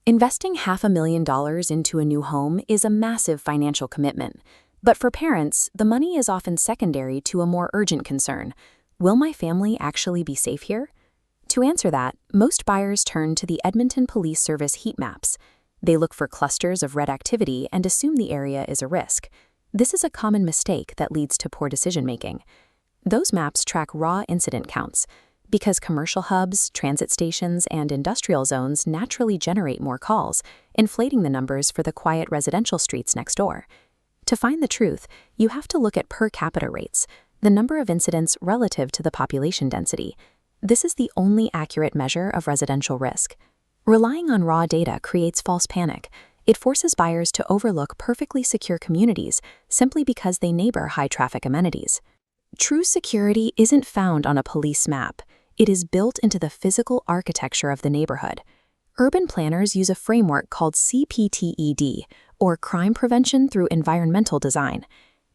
Investing $500,000 into a new home is a massive financial commitment. But for parents, the money is often secondary to a more urgent concern. Will my family actually be safe here? To answer that, most buyers turn to the Edmonton Police Service heat maps. They look for clusters of red activity and assume the area is a risk. This is a common mistake that leads to poor decision-making. Those maps track raw incident counts. Because commercial hubs, transit stations, and industrial zones naturally generate more calls, inflating the numbers for the quiet residential streets next door. To find the truth, you have to look at per capita rates, the number of incidents relative to the population density. This is the only accurate measure of residential risk. Relying on raw data creates false panic. It forces buyers to overlook perfectly secure communities simply because they neighbor high-traffic amenities. True security isn't found on a police map. It is built into the physical architecture of the neighborhood. Urban planners use a framework called CPTED, or Crime Prevention Through Environmental Design.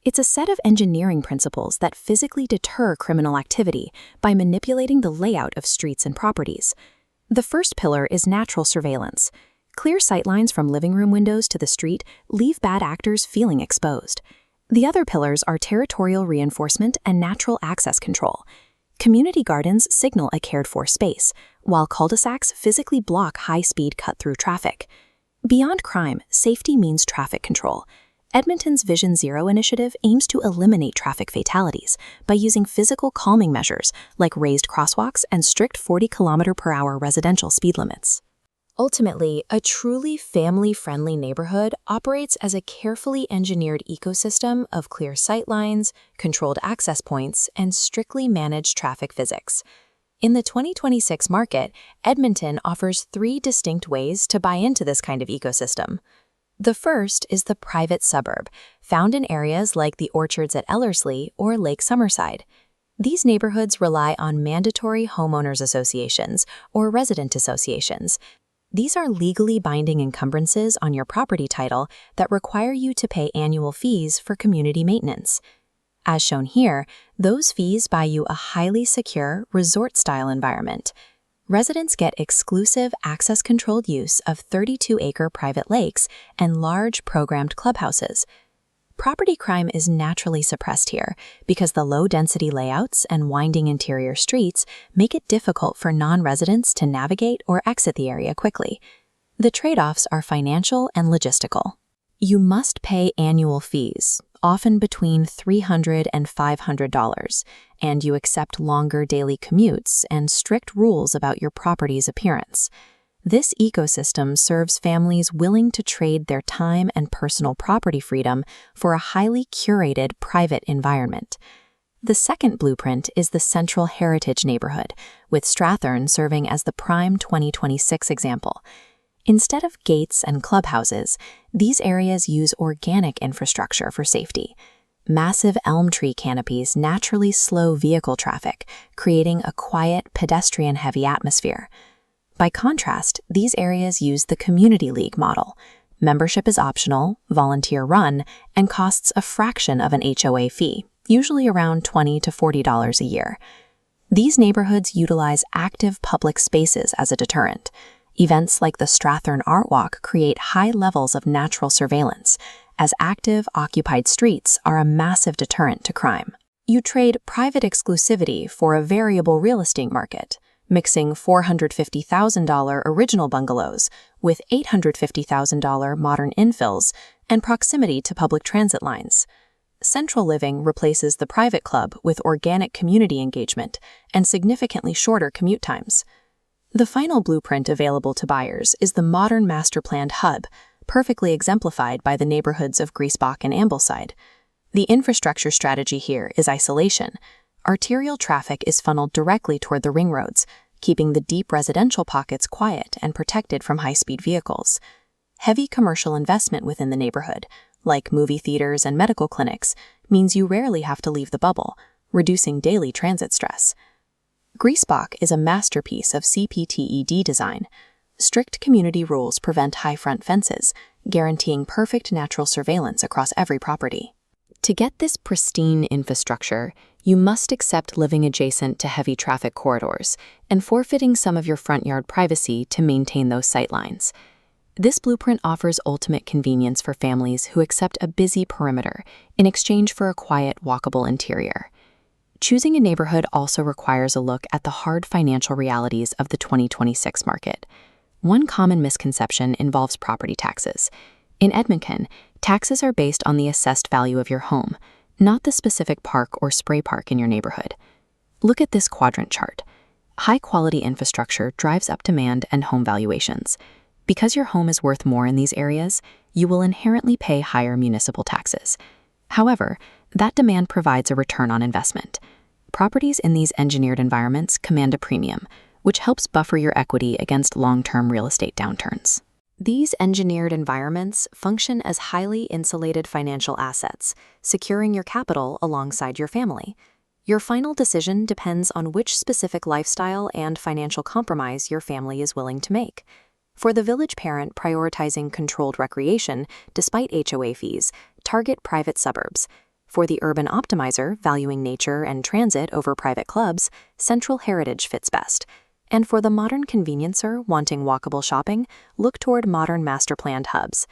It's a set of engineering principles that physically deter criminal activity by manipulating the layout of streets and properties. The first pillar is natural surveillance. Clear sightlines from living room windows to the street leave bad actors feeling exposed. The other pillars are territorial reinforcement and natural access control. Community gardens signal a cared-for space, while cul-de-sacs physically block high-speed cut-through traffic. Beyond crime, safety means traffic control. Edmonton's Vision Zero initiative aims to eliminate traffic fatalities by using physical calming measures like raised crosswalks and strict 40-kilometer-per-hour residential speed limits. Ultimately, a truly family-friendly neighborhood operates as a carefully engineered ecosystem of clear sightlines, controlled access points, and strictly managed traffic physics. In the 2026 market, Edmonton offers 3 distinct ways to buy into this kind of ecosystem. The first is the private suburb, found in areas like the Orchards at Ellerslie or Lake Summerside. These neighborhoods rely on mandatory homeowners associations or resident associations. These are legally binding encumbrances on your property title that require you to pay annual fees for community maintenance. As shown here, those fees buy you a highly secure, resort-style environment. Residents get exclusive access-controlled use of 32-acre private lakes and large programmed clubhouses. Property crime is naturally suppressed here because the low-density layouts and winding interior streets make it difficult for non-residents to navigate or exit the area quickly. The trade-offs are financial and logistical. You must pay annual fees, often between $300 and $500, and you accept longer daily commutes and strict rules about your property's appearance. This ecosystem serves families willing to trade their time and personal property freedom for a highly curated private environment. The second blueprint is the Central Heritage neighborhood, with Strathern serving as the prime 2026 example. Instead of gates and clubhouses, these areas use organic infrastructure for safety. Massive elm tree canopies naturally slow vehicle traffic, creating a quiet, pedestrian-heavy atmosphere. By contrast, these areas use the Community League model. Membership is optional, volunteer-run, and costs a fraction of an HOA fee, usually around $20 to $40 a year. These neighborhoods utilize active public spaces as a deterrent. Events like the Strathern Art Walk create high levels of natural surveillance, as active, occupied streets are a massive deterrent to crime. You trade private exclusivity for a variable real estate market, mixing $450,000 original bungalows with $850,000 modern infills and proximity to public transit lines. Central living replaces the private club with organic community engagement and significantly shorter commute times. The final blueprint available to buyers is the modern master-planned hub, perfectly exemplified by the neighborhoods of Griesbach and Ambleside. The infrastructure strategy here is isolation. Arterial traffic is funneled directly toward the ring roads, keeping the deep residential pockets quiet and protected from high-speed vehicles. Heavy commercial investment within the neighborhood, like movie theaters and medical clinics, means you rarely have to leave the bubble, reducing daily transit stress. Griesbach is a masterpiece of CPTED design. Strict community rules prevent high front fences, guaranteeing perfect natural surveillance across every property. To get this pristine infrastructure, you must accept living adjacent to heavy traffic corridors and forfeiting some of your front yard privacy to maintain those sightlines. This blueprint offers ultimate convenience for families who accept a busy perimeter in exchange for a quiet, walkable interior. Choosing a neighborhood also requires a look at the hard financial realities of the 2026 market. One common misconception involves property taxes. In Edmonton, taxes are based on the assessed value of your home, not the specific park or spray park in your neighborhood. Look at this quadrant chart. High-quality infrastructure drives up demand and home valuations. Because your home is worth more in these areas, you will inherently pay higher municipal taxes. However, that demand provides a return on investment. Properties in these engineered environments command a premium, which helps buffer your equity against long-term real estate downturns. These engineered environments function as highly insulated financial assets, securing your capital alongside your family. Your final decision depends on which specific lifestyle and financial compromise your family is willing to make. For the village parent prioritizing controlled recreation despite HOA fees, target private suburbs. For the urban optimizer valuing nature and transit over private clubs, central heritage fits best. And for the modern conveniencer wanting walkable shopping, look toward modern master-planned hubs.